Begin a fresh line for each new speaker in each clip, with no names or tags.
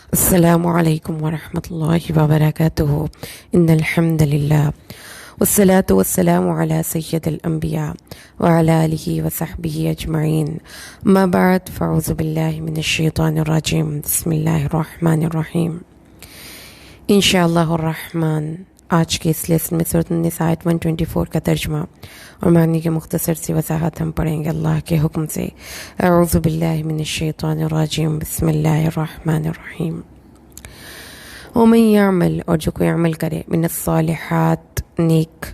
السلام علیکم ورحمۃ اللہ وبرکاتہ ان الحمد للہ والصلاة والسلام علی سید الانبیاء وعلی آلہ وصحبہ اجمعین اما بعد فاعوذ باللہ من الشیطان الرجیم بسم اللہ الرحمن الرحیم انشاءاللہ الرحمن آج کے اس لیسن میں سورۃ النساء آیت 124 کا ترجمہ اور معنی کی مختصر سی وضاحت ہم پڑھیں گے اللہ کے حکم سے۔ اعوذ باللہ من الشیطان الرجیم بسم اللہ الرحمن الرحیم۔ ومن یعمل، اور جو کوئی عمل کرے، من الصالحات نیک،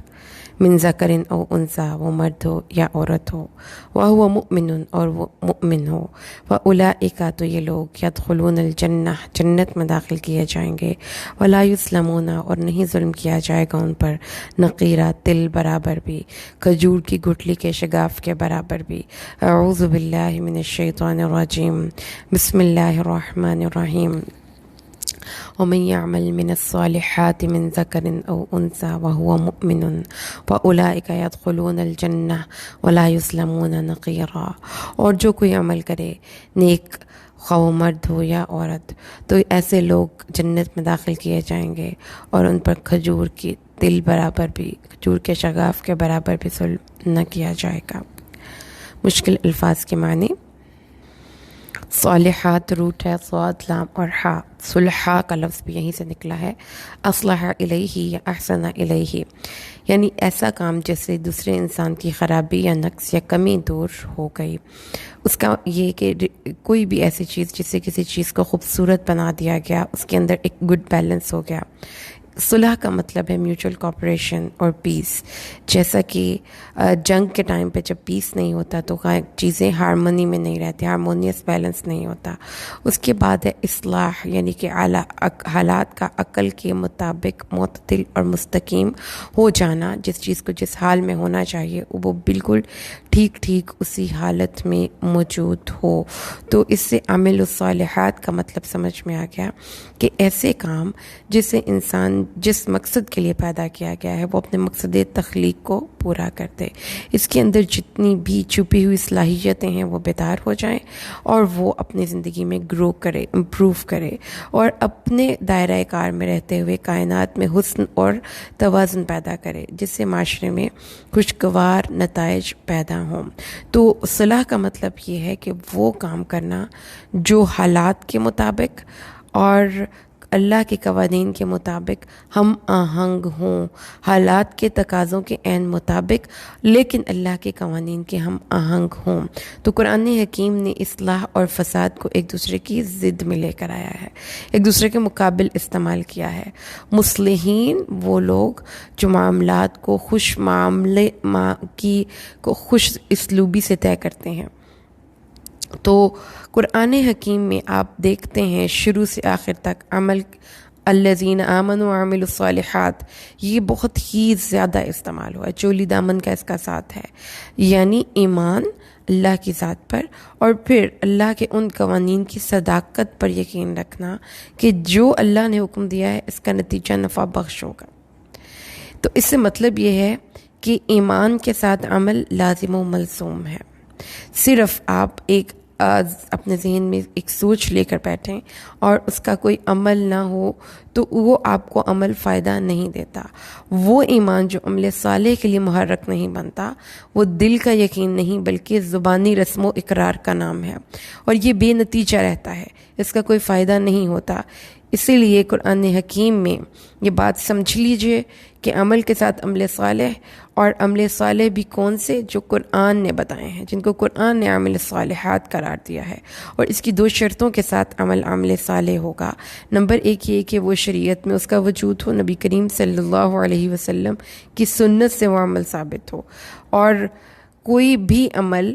من ذکر او انثی، وہ مرد ہو یا عورت ہو، وہو مؤمن، اور وہ مؤمن ہو، فاولئک، تو یہ لوگ، یدخلون الجنہ، جنت میں داخل کیے جائیں گے، ولا یظلمون، اور نہیں ظلم کیا جائے گا ان پر، نقیرہ، تل برابر بھی، کھجور کی گٹھلی کے شگاف کے برابر بھی۔ اعوذ باللہ من الشیطان الرجیم بسم اللہ الرحمن الرحیم۔ ومن يعمل من الصالحات من ذكر أو أنثى وهو مؤمن فأولئك يدخلون الجنة ولا يظلمون نقيرا، اور جو کوئی عمل کرے نیک، خواہ مرد ہو یا عورت، تو ایسے لوگ جنت میں داخل کیے جائیں گے اور ان پر کھجور کی تل برابر بھی، کھجور کے شگاف کے برابر بھی ظلم نہ کیا جائے گا۔ مشکل الفاظ کے معنی۔ صالحات روٹ ہے صاد لام اور ہا، صلحہ کا لفظ بھی یہیں سے نکلا ہے، اصلح الیہ یا احسن الیہ، یعنی ایسا کام جس سے دوسرے انسان کی خرابی یا نقص یا کمی دور ہو گئی۔ اس کا یہ کہ کوئی بھی ایسی چیز جس سے کسی چیز کو خوبصورت بنا دیا گیا، اس کے اندر ایک گڈ بیلنس ہو گیا۔ صلح کا مطلب ہے میوچل کوآپریشن اور پیس، جیسا کہ جنگ کے ٹائم پہ جب پیس نہیں ہوتا تو چیزیں ہارمونی میں نہیں رہتی، ہارمونیس بیلنس نہیں ہوتا۔ اس کے بعد ہے اصلاح، یعنی کہ حالات کا عقل کے مطابق معتدل اور مستقیم ہو جانا، جس چیز کو جس حال میں ہونا چاہیے وہ بالکل ٹھیک اسی حالت میں موجود ہو۔ تو اس سے عمل الصالحات کا مطلب سمجھ میں آ گیا کہ ایسے کام جسے انسان جس مقصد کے لیے پیدا کیا گیا ہے وہ اپنے مقصد تخلیق کو پورا کر دے، اس کے اندر جتنی بھی چھپی ہوئی صلاحیتیں ہیں وہ بیدار ہو جائیں اور وہ اپنی زندگی میں گرو کرے، امپروو کرے، اور اپنے دائرہ کار میں رہتے ہوئے کائنات میں حسن اور توازن پیدا کرے، جس سے معاشرے میں خوشگوار نتائج پیدا ہوں۔ تو صلاح کا مطلب یہ ہے کہ وہ کام کرنا جو حالات کے مطابق اور اللہ کے قوانین کے مطابق ہم آہنگ ہوں، حالات کے تقاضوں کے عین مطابق لیکن اللہ کے قوانین کے ہم آہنگ ہوں۔ تو قرآن حکیم نے اصلاح اور فساد کو ایک دوسرے کی ضد میں لے کر آیا ہے، ایک دوسرے کے مقابل استعمال کیا ہے۔ مصلحین وہ لوگ جو معاملات کو خوش اسلوبی سے طے کرتے ہیں۔ تو قرآن حکیم میں آپ دیکھتے ہیں شروع سے آخر تک عمل الذین آمنوا وعملوا الصالحات، یہ بہت ہی زیادہ استعمال ہوا ہے، چولی دامن کا اس کا ساتھ ہے، یعنی ایمان اللہ کی ذات پر اور پھر اللہ کے ان قوانین کی صداقت پر یقین رکھنا کہ جو اللہ نے حکم دیا ہے اس کا نتیجہ نفع بخش ہوگا۔ تو اس سے مطلب یہ ہے کہ ایمان کے ساتھ عمل لازم و ملزوم ہے۔ صرف آپ اپنے ذہن میں ایک سوچ لے کر بیٹھیں اور اس کا کوئی عمل نہ ہو تو وہ آپ کو عمل فائدہ نہیں دیتا۔ وہ ایمان جو عمل صالح کے لیے محرک نہیں بنتا، وہ دل کا یقین نہیں بلکہ زبانی رسم و اقرار کا نام ہے، اور یہ بے نتیجہ رہتا ہے، اس کا کوئی فائدہ نہیں ہوتا۔ اسی لیے قرآن حکیم میں یہ بات سمجھ لیجئے کہ عمل کے ساتھ عمل صالح، اور عمل صالح بھی کون سے؟ جو قرآن نے بتائے ہیں، جن کو قرآن نے عمل صالحات قرار دیا ہے، اور اس کی دو شرطوں کے ساتھ عمل صالح ہوگا۔ نمبر ایک یہ کہ وہ شریعت میں اس کا وجود ہو، نبی کریم صلی اللہ علیہ وسلم کی سنت سے وہ عمل ثابت ہو، اور کوئی بھی عمل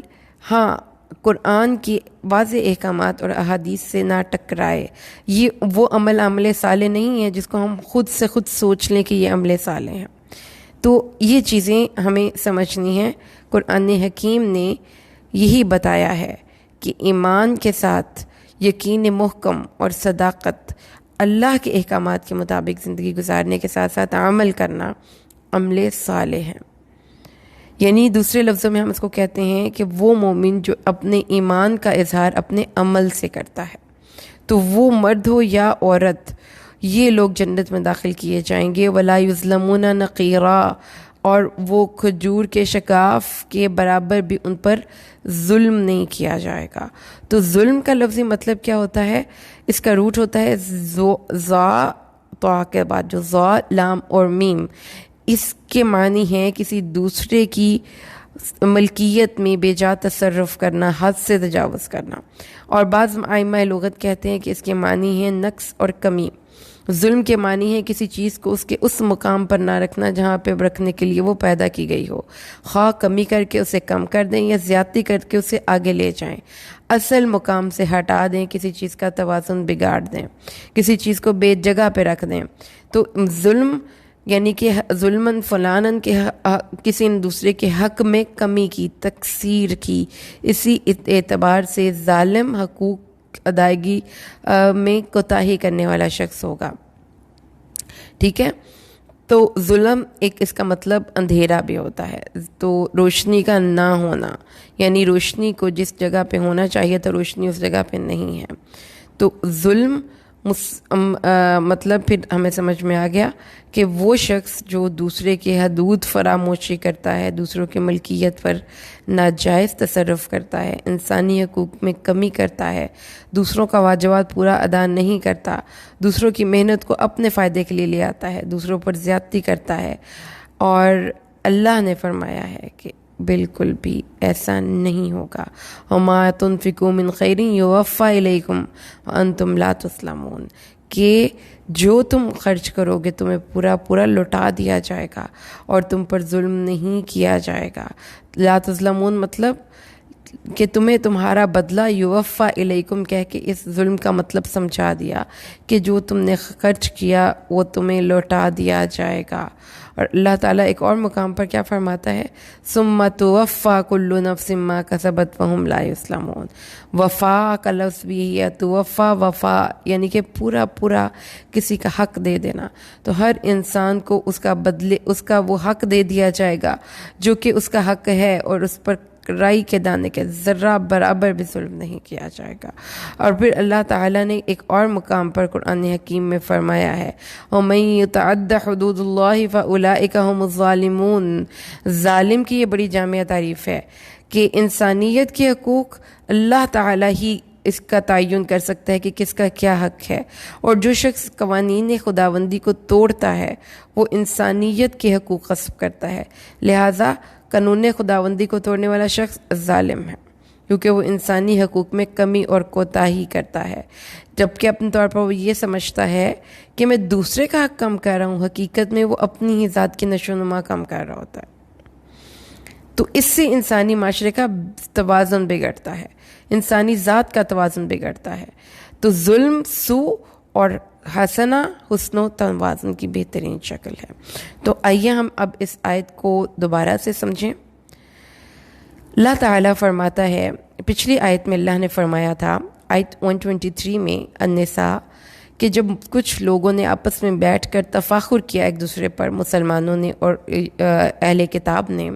قرآن کی واضح احکامات اور احادیث سے نہ ٹکرائے۔ یہ وہ عمل صالح نہیں ہے جس کو ہم خود سے خود سوچ لیں کہ یہ عمل صالح ہے۔ تو یہ چیزیں ہمیں سمجھنی ہیں۔ قرآن حکیم نے یہی بتایا ہے کہ ایمان کے ساتھ یقین محکم اور صداقت، اللہ کے احکامات کے مطابق زندگی گزارنے کے ساتھ ساتھ عمل کرنا عمل صالح ہے۔ یعنی دوسرے لفظوں میں ہم اس کو کہتے ہیں کہ وہ مومن جو اپنے ایمان کا اظہار اپنے عمل سے کرتا ہے۔ تو وہ مرد ہو یا عورت، یہ لوگ جنت میں داخل کیے جائیں گے. ولا یظلمون نقیرا، اور وہ کھجور کے شکاف کے برابر بھی ان پر ظلم نہیں کیا جائے گا. تو ظلم کا لفظی مطلب کیا ہوتا ہے؟ اس کا روٹ ہوتا ہے زا طا کے بعد جو زا لام اور میم. اس کے معنی ہے کسی دوسرے کی ملکیت میں بے جا تصرف کرنا، حد سے تجاوز کرنا. اور بعض ائمہ لغت کہتے ہیں کہ اس کے معنی ہے نقص اور کمی. ظلم کے معنی ہے کسی چیز کو اس کے اس مقام پر نہ رکھنا جہاں پہ رکھنے کے لیے وہ پیدا کی گئی ہو، خواہ کمی کر کے اسے کم کر دیں یا زیادتی کر کے اسے آگے لے جائیں، اصل مقام سے ہٹا دیں، کسی چیز کا توازن بگاڑ دیں، کسی چیز کو بے جگہ پہ رکھ دیں. تو ظلم یعنی کہ ظلمن فلانن کے کسی دوسرے کے حق میں کمی کی، تقصیر کی. اسی اعتبار سے ظالم حقوق ادائیگی میں کوتاہی کرنے والا شخص ہوگا. ٹھیک ہے، تو ظلم ایک اس کا مطلب اندھیرا بھی ہوتا ہے، تو روشنی کا نہ ہونا، یعنی روشنی کو جس جگہ پہ ہونا چاہیے تو روشنی اس جگہ پہ نہیں ہے. تو ظلم مطلب پھر ہمیں سمجھ میں آ گیا کہ وہ شخص جو دوسرے کے حدود فراموشی کرتا ہے، دوسروں کی ملکیت پر ناجائز تصرف کرتا ہے، انسانی حقوق میں کمی کرتا ہے، دوسروں کا واجبات پورا ادا نہیں کرتا، دوسروں کی محنت کو اپنے فائدے کے لیے لے آتا ہے، دوسروں پر زیادتی کرتا ہے. اور اللہ نے فرمایا ہے کہ بالکل بھی ایسا نہیں ہوگا. وَمَا تُنْفِقُوا مِنْ خَيْرٍ يُوَفَّى إِلَيْكُمْ وَأَنْتُمْ لَا تُظْلَمُونَ، کہ جو تم خرچ کرو گے تمہیں پورا پورا لوٹا دیا جائے گا اور تم پر ظلم نہیں کیا جائے گا. لا تظلمون مطلب کہ تمہیں تمہارا بدلہ یوفا الیکم کہہ کے اس ظلم کا مطلب سمجھا دیا کہ جو تم نے خرچ کیا وہ تمہیں لوٹا دیا جائے گا. اور اللہ تعالیٰ ایک اور مقام پر کیا فرماتا ہے؟ ثم توفا کل نفس ما کسبت وہم لا یظلمون. وفا کا لفظ بھی ہے توفا، وفا یعنی کہ پورا پورا کسی کا حق دے دینا. تو ہر انسان کو اس کا بدلے، اس کا وہ حق دے دیا جائے گا جو کہ اس کا حق ہے، اور اس پر رائی کے دانے کے ذرہ برابر بھی ظلم نہیں کیا جائے گا. اور پھر اللہ تعالیٰ نے ایک اور مقام پر قرآن حکیم میں فرمایا ہے وَمَن يُتَعَدَّ حُدُودُ اللَّهِ فَأُولَئِكَ هُمُ الظَّالِمُونَ. ظالم کی یہ بڑی جامع تعریف ہے کہ انسانیت کے حقوق اللہ تعالیٰ ہی اس کا تعین کر سکتا ہے کہ کس کا کیا حق ہے، اور جو شخص قوانین خداوندی کو توڑتا ہے وہ انسانیت کے حقوق غصب کرتا ہے. لہٰذا قانون خداوندی کو توڑنے والا شخص ظالم ہے، کیونکہ وہ انسانی حقوق میں کمی اور کوتاہی کرتا ہے، جبکہ اپنے طور پر وہ یہ سمجھتا ہے کہ میں دوسرے کا حق کم کر رہا ہوں، حقیقت میں وہ اپنی ہی ذات کی نشو و نما کم کر رہا ہوتا ہے. تو اس سے انسانی معاشرے کا توازن بگڑتا ہے، انسانی ذات کا توازن بگڑتا ہے. تو ظلم سو اور حسنہ حسن و توازن کی بہترین شکل ہے. تو آئیے ہم اب اس آیت کو دوبارہ سے سمجھیں. اللہ تعالیٰ فرماتا ہے، پچھلی آیت میں اللہ نے فرمایا تھا آیت 123 میں النساء، کہ جب کچھ لوگوں نے آپس میں بیٹھ کر تفاخر کیا ایک دوسرے پر، مسلمانوں نے اور اہل کتاب نے،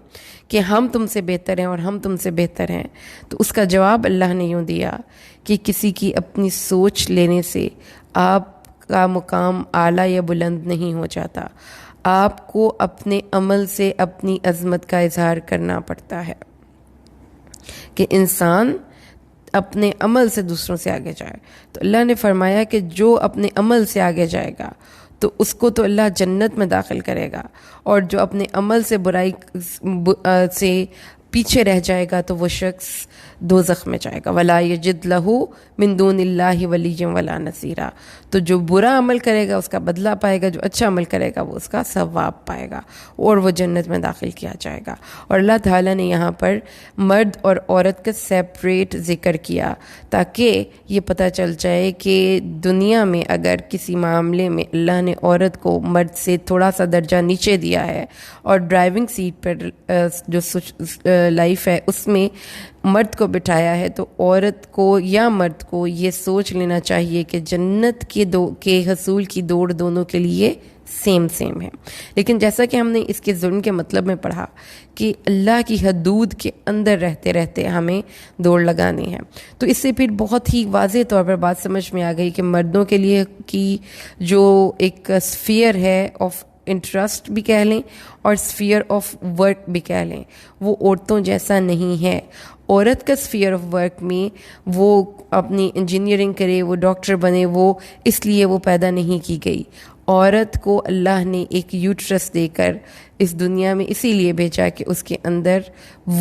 کہ ہم تم سے بہتر ہیں اور ہم تم سے بہتر ہیں، تو اس کا جواب اللہ نے یوں دیا کہ کسی کی اپنی سوچ لینے سے آپ کا مقام اعلیٰ یا بلند نہیں ہو جاتا. آپ کو اپنے عمل سے اپنی عظمت کا اظہار کرنا پڑتا ہے، کہ انسان اپنے عمل سے دوسروں سے آگے جائے. تو اللہ نے فرمایا کہ جو اپنے عمل سے آگے جائے گا تو اس کو تو اللہ جنت میں داخل کرے گا، اور جو اپنے عمل سے برائی سے پیچھے رہ جائے گا تو وہ شخص دوزخ میں جائے گا. وَلَا يَجِدْ لَهُ مِن دُونِ اللَّهِ وَلِيًّا وَلَا نَصِيرًا. تو جو برا عمل کرے گا اس کا بدلہ پائے گا، جو اچھا عمل کرے گا وہ اس کا ثواب پائے گا، اور وہ جنت میں داخل کیا جائے گا. اور اللہ تعالیٰ نے یہاں پر مرد اور عورت کا سیپریٹ ذکر کیا تاکہ یہ پتہ چل جائے کہ دنیا میں اگر کسی معاملے میں اللہ نے عورت کو مرد سے تھوڑا سا درجہ نیچے دیا ہے، اور ڈرائیونگ سیٹ پر جو لائف ہے اس میں مرد کو کو بٹھایا ہے تو عورت کو یا مرد کو یہ سوچ لینا چاہیے کہ جنت کے حصول کی دوڑ دونوں کے لیے سیم ہے. لیکن جیسا کہ ہم نے اس کے ظلم کے مطلب میں پڑھا کہ اللہ کی حدود کے اندر رہتے رہتے ہمیں دوڑ لگانی ہے، تو اس سے پھر بہت ہی واضح طور پر بات سمجھ میں آ گئی کہ مردوں کے لیے کی جو ایک اسفیئر ہے آف انٹرسٹ بھی کہہ لیں اور اسفیئر آف ورک بھی کہہ لیں، وہ عورتوں جیسا نہیں ہے. عورت کا اسفیئر آف ورک میں وہ اپنی انجینئرنگ کرے، وہ ڈاکٹر بنے، وہ اس لیے وہ پیدا نہیں کی گئی. عورت کو اللہ نے ایک یوٹرس دے کر اس دنیا میں اسی لیے بھیجا کہ اس کے اندر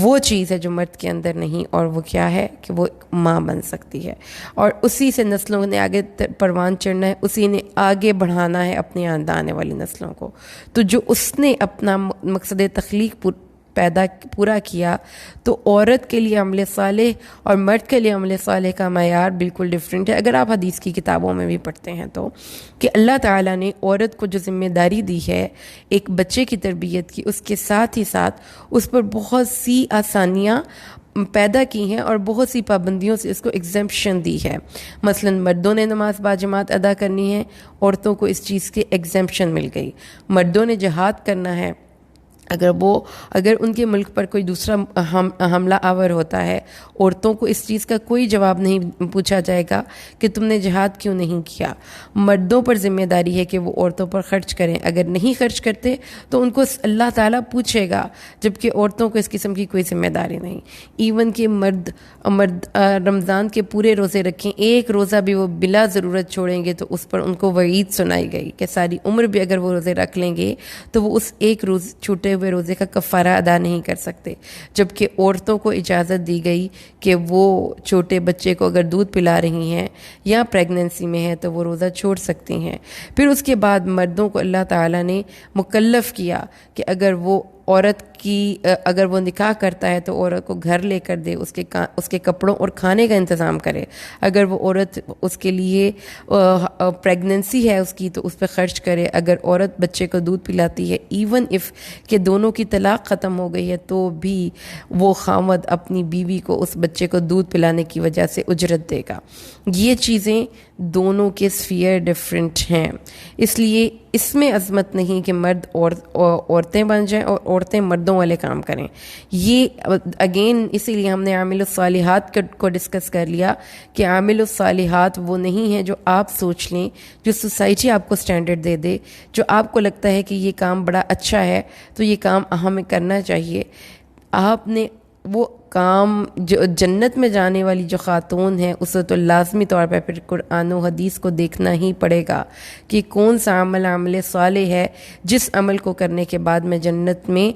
وہ چیز ہے جو مرد کے اندر نہیں، اور وہ کیا ہے کہ وہ ماں بن سکتی ہے، اور اسی سے نسلوں نے آگے پروان چڑھنا ہے، اسی نے آگے بڑھانا ہے اپنے آنے والی نسلوں کو. تو جو اس نے اپنا مقصد تخلیق پورا کیا، تو عورت کے لیے عمل صالح اور مرد کے لیے عمل صالح کا معیار بالکل ڈیفرنٹ ہے. اگر آپ حدیث کی کتابوں میں بھی پڑھتے ہیں تو کہ اللہ تعالیٰ نے عورت کو جو ذمہ داری دی ہے ایک بچے کی تربیت کی، اس کے ساتھ ہی ساتھ اس پر بہت سی آسانیاں پیدا کی ہیں اور بہت سی پابندیوں سے اس کو ایگزمپشن دی ہے. مثلا مردوں نے نماز باجماعت ادا کرنی ہے، عورتوں کو اس چیز کی ایگزمپشن مل گئی. مردوں نے جہاد کرنا ہے، اگر ان کے ملک پر کوئی دوسرا حملہ آور ہوتا ہے، عورتوں کو اس چیز کا کوئی جواب نہیں پوچھا جائے گا کہ تم نے جہاد کیوں نہیں کیا. مردوں پر ذمہ داری ہے کہ وہ عورتوں پر خرچ کریں، اگر نہیں خرچ کرتے تو ان کو اللہ تعالیٰ پوچھے گا، جبکہ عورتوں کو اس قسم کی کوئی ذمہ داری نہیں. ایون کہ مرد رمضان کے پورے روزے رکھیں، ایک روزہ بھی وہ بلا ضرورت چھوڑیں گے تو اس پر ان کو وعید سنائی گئی کہ ساری عمر بھی اگر وہ روزے رکھ لیں گے تو وہ اس ایک روز چھوٹے ہوئے روزے کا کفارہ ادا نہیں کر سکتے. جبکہ عورتوں کو اجازت دی گئی کہ وہ چھوٹے بچے کو اگر دودھ پلا رہی ہیں یا پریگننسی میں ہے تو وہ روزہ چھوڑ سکتی ہیں. پھر اس کے بعد مردوں کو اللہ تعالیٰ نے مکلف کیا کہ اگر وہ نکاح کرتا ہے تو عورت کو گھر لے کر دے، اس کے کپڑوں اور کھانے کا انتظام کرے. اگر وہ عورت اس کے لیے پریگننسی ہے اس کی تو اس پہ خرچ کرے. اگر عورت بچے کو دودھ پلاتی ہے، ایون اف کہ دونوں کی طلاق ختم ہو گئی ہے تو بھی وہ خاوند اپنی بیوی کو اس بچے کو دودھ پلانے کی وجہ سے اجرت دے گا. یہ چیزیں دونوں کے اسفیئر ڈفرینٹ ہیں، اس لیے اس میں عظمت نہیں کہ مرد عورتیں بن جائیں اور عورتیں مردوں والے کام کریں. یہ اگین اسی لیے ہم نے عامل الصالحات کو ڈسکس کر لیا کہ عامل الصالحات وہ نہیں ہے جو آپ سوچ لیں، جو سوسائٹی آپ کو سٹینڈرڈ دے دے، جو آپ کو لگتا ہے کہ یہ کام بڑا اچھا ہے تو یہ کام ہمیں کرنا چاہیے. آپ نے وہ کام جو جنت میں جانے والی جو خاتون ہے اسے تو لازمی طور پر پھر قرآن و حدیث کو دیکھنا ہی پڑے گا کہ کون سا عمل صالح ہے جس عمل کو کرنے کے بعد میں جنت میں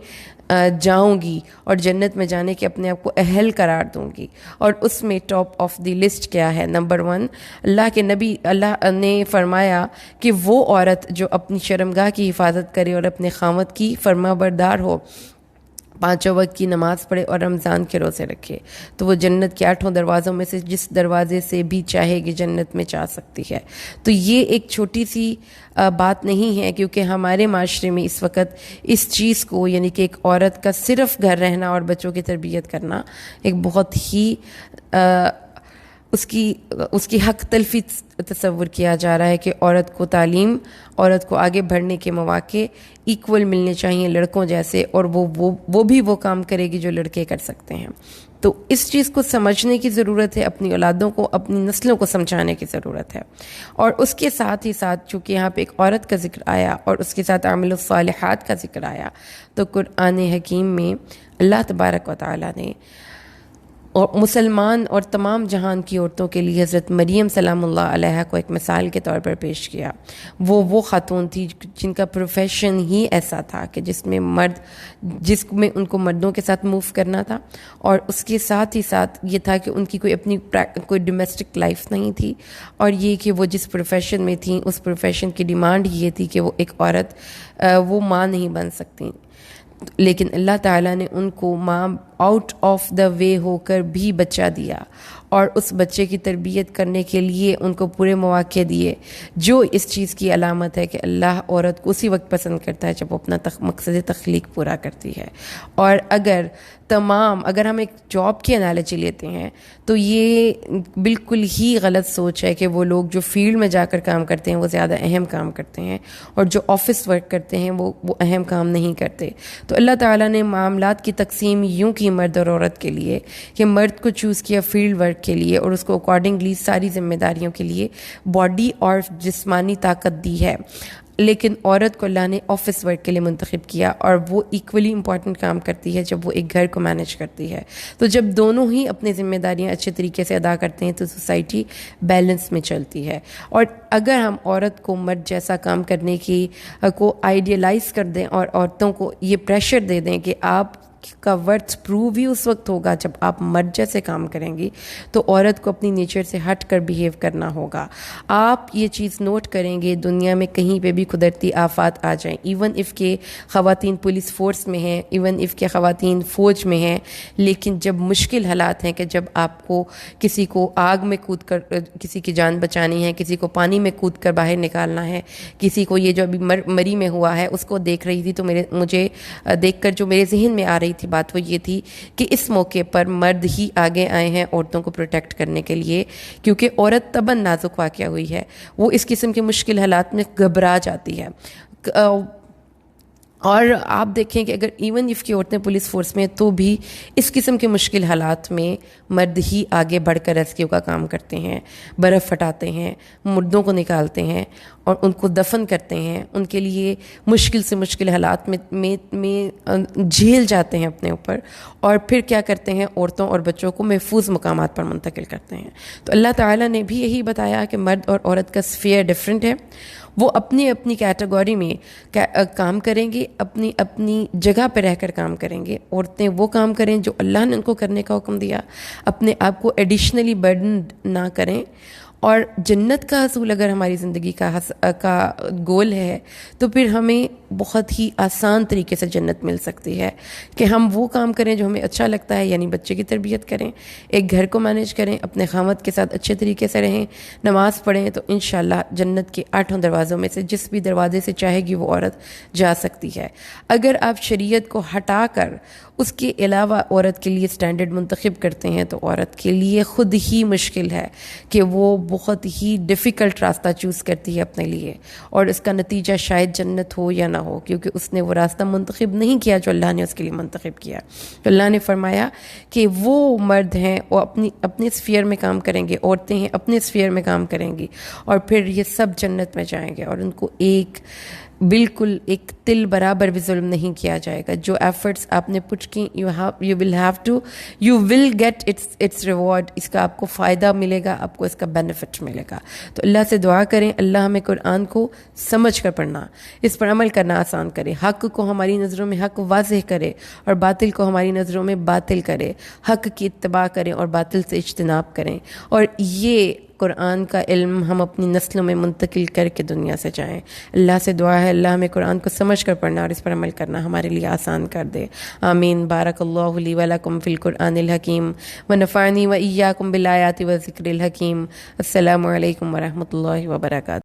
جاؤں گی اور جنت میں جانے کے اپنے آپ کو اہل قرار دوں گی. اور اس میں ٹاپ آف دی لسٹ کیا ہے؟ نمبر 1، اللہ نے فرمایا کہ وہ عورت جو اپنی شرمگاہ کی حفاظت کرے اور اپنے خاوند کی فرما بردار ہو، 5 وقت کی نماز پڑھے اور رمضان کے روزے رکھے، تو وہ جنت کے 8 دروازوں میں سے جس دروازے سے بھی چاہے گی جنت میں جا سکتی ہے. تو یہ ایک چھوٹی سی بات نہیں ہے، کیونکہ ہمارے معاشرے میں اس وقت اس چیز کو، یعنی کہ ایک عورت کا صرف گھر رہنا اور بچوں کی تربیت کرنا ایک بہت ہی اس کی حق تلفی تصور کیا جا رہا ہے کہ عورت کو تعلیم، عورت کو آگے بڑھنے کے مواقع ایکول ملنے چاہیے لڑکوں جیسے، اور وہ بھی وہ کام کرے گی جو لڑکے کر سکتے ہیں. تو اس چیز کو سمجھنے کی ضرورت ہے، اپنی اولادوں کو، اپنی نسلوں کو سمجھانے کی ضرورت ہے. اور اس کے ساتھ ہی ساتھ چونکہ یہاں پہ ایک عورت کا ذکر آیا اور اس کے ساتھ عامل الصالحات کا ذکر آیا، تو قرآن حکیم میں اللہ تبارک و تعالیٰ نے اور مسلمان اور تمام جہان کی عورتوں کے لیے حضرت مریم سلام اللہ علیہا کو ایک مثال کے طور پر پیش کیا. وہ خاتون تھی جن کا پروفیشن ہی ایسا تھا کہ جس میں ان کو مردوں کے ساتھ موو کرنا تھا، اور اس کے ساتھ ہی ساتھ یہ تھا کہ ان کی کوئی ڈومیسٹک لائف نہیں تھی، اور یہ کہ وہ جس پروفیشن میں تھیں اس پروفیشن کی ڈیمانڈ یہ تھی کہ وہ ایک عورت وہ ماں نہیں بن سکتی. لیکن اللہ تعالیٰ نے ان کو ماں آؤٹ آف دا وے ہو کر بھی بچہ دیا اور اس بچے کی تربیت کرنے کے لیے ان کو پورے مواقع دیے، جو اس چیز کی علامت ہے کہ اللہ عورت کو اسی وقت پسند کرتا ہے جب وہ اپنا مقصد تخلیق پورا کرتی ہے۔ اور اگر ہم ایک جاب کی انالوجی لیتے ہیں تو یہ بالکل ہی غلط سوچ ہے کہ وہ لوگ جو فیلڈ میں جا کر کام کرتے ہیں وہ زیادہ اہم کام کرتے ہیں، اور جو آفس ورک کرتے ہیں وہ اہم کام نہیں کرتے۔ تو اللہ تعالیٰ نے معاملات کی تقسیم یوں کی مرد اور عورت کے لیے کہ مرد کو چوز کیا فیلڈ ورک کے لیے اور اس کو اکارڈنگلی ساری ذمہ داریوں کے لیے باڈی اور جسمانی طاقت دی ہے، لیکن عورت کو اللہ نے آفس ورک کے لیے منتخب کیا، اور وہ ایکولی امپورٹنٹ کام کرتی ہے جب وہ ایک گھر کو مینیج کرتی ہے۔ تو جب دونوں ہی اپنی ذمہ داریاں اچھے طریقے سے ادا کرتے ہیں تو سوسائٹی بیلنس میں چلتی ہے۔ اور اگر ہم عورت کو مرد جیسا کام کرنے کی کو آئیڈیلائز کر دیں اور عورتوں کو یہ پریشر دے دیں کہ آپ کا ورتھ پروو ہی اس وقت ہوگا جب آپ مرد جیسے کام کریں گی، تو عورت کو اپنی نیچر سے ہٹ کر بیہیو کرنا ہوگا۔ آپ یہ چیز نوٹ کریں گے دنیا میں کہیں پہ بھی قدرتی آفات آ جائیں، ایون اف کے خواتین پولیس فورس میں ہیں، ایون اف کے خواتین فوج میں ہیں، لیکن جب مشکل حالات ہیں کہ جب آپ کو کسی کو آگ میں کود کر کسی کی جان بچانی ہے، کسی کو پانی میں کود کر باہر نکالنا ہے، کسی کو یہ جو ابھی مری میں ہوا ہے اس کو دیکھ رہی تھی تو مجھے دیکھ کر جو میرے ذہن میں آ رہی تھی بات وہ یہ تھی کہ اس موقع پر مرد ہی آگے آئے ہیں عورتوں کو پروٹیکٹ کرنے کے لیے، کیونکہ عورت طبعاً نازک واقعہ ہوئی ہے، وہ اس قسم کے مشکل حالات میں گھبرا جاتی ہے۔ اور آپ دیکھیں کہ اگر ایون اف کی عورتیں پولیس فورس میں تو بھی اس قسم کے مشکل حالات میں مرد ہی آگے بڑھ کر ریسکیو کا کام کرتے ہیں، برف ہٹاتے ہیں، مردوں کو نکالتے ہیں اور ان کو دفن کرتے ہیں، ان کے لیے مشکل سے مشکل حالات میں جھیل جاتے ہیں اپنے اوپر، اور پھر کیا کرتے ہیں عورتوں اور بچوں کو محفوظ مقامات پر منتقل کرتے ہیں۔ تو اللہ تعالیٰ نے بھی یہی بتایا کہ مرد اور عورت کا سفیئر ڈفرینٹ ہے، وہ اپنی اپنی کیٹیگری میں کام کریں گے، اپنی جگہ پہ رہ کر کام کریں گے۔ عورتیں وہ کام کریں جو اللہ نے ان کو کرنے کا حکم دیا، اپنے آپ کو ایڈیشنلی برڈن نہ کریں، اور جنت کا حصول اگر ہماری زندگی کا گول ہے تو پھر ہمیں بہت ہی آسان طریقے سے جنت مل سکتی ہے کہ ہم وہ کام کریں جو ہمیں اچھا لگتا ہے، یعنی بچے کی تربیت کریں، ایک گھر کو مینیج کریں، اپنے خاوند کے ساتھ اچھے طریقے سے رہیں، نماز پڑھیں، تو انشاءاللہ جنت کے 8 دروازوں میں سے جس بھی دروازے سے چاہے گی وہ عورت جا سکتی ہے۔ اگر آپ شریعت کو ہٹا کر اس کے علاوہ عورت کے لیے سٹینڈرڈ منتخب کرتے ہیں تو عورت کے لیے خود ہی مشکل ہے کہ وہ بہت ہی ڈیفیکلٹ راستہ چوز کرتی ہے اپنے لیے، اور اس کا نتیجہ شاید جنت ہو یا نہ ہو، کیونکہ اس نے وہ راستہ منتخب نہیں کیا جو اللہ نے اس کے لیے منتخب کیا۔ تو اللہ نے فرمایا کہ وہ مرد ہیں وہ اپنے سفیئر میں کام کریں گے، عورتیں ہیں اپنے سفیئر میں کام کریں گی، اور پھر یہ سب جنت میں جائیں گے، اور ان کو بالکل ایک تل برابر بھی ظلم نہیں کیا جائے گا۔ جو ایفرٹس آپ نے پٹ کی you will get its reward, اس کا آپ کو فائدہ ملے گا، آپ کو اس کا بینیفٹ ملے گا۔ تو اللہ سے دعا کریں اللہ ہمیں قرآن کو سمجھ کر پڑھنا، اس پر عمل کرنا آسان کرے، حق کو ہماری نظروں میں حق واضح کرے اور باطل کو ہماری نظروں میں باطل کرے، حق کی اتباع کریں اور باطل سے اجتناب کریں، اور یہ قرآن کا علم ہم اپنی نسلوں میں منتقل کر کے دنیا سے جائیں۔ اللہ سے دعا ہے اللہ ہمیں قرآن کو سمجھ کر پڑھنا اور اس پر عمل کرنا ہمارے لیے آسان کر دے، آمین۔ بارک اللہ لی ولکم فی القرآن الحکیم ونفعنی وإیاکم بالآیات والذکر الحکیم۔ السلام علیکم ورحمۃ اللہ وبرکاتہ۔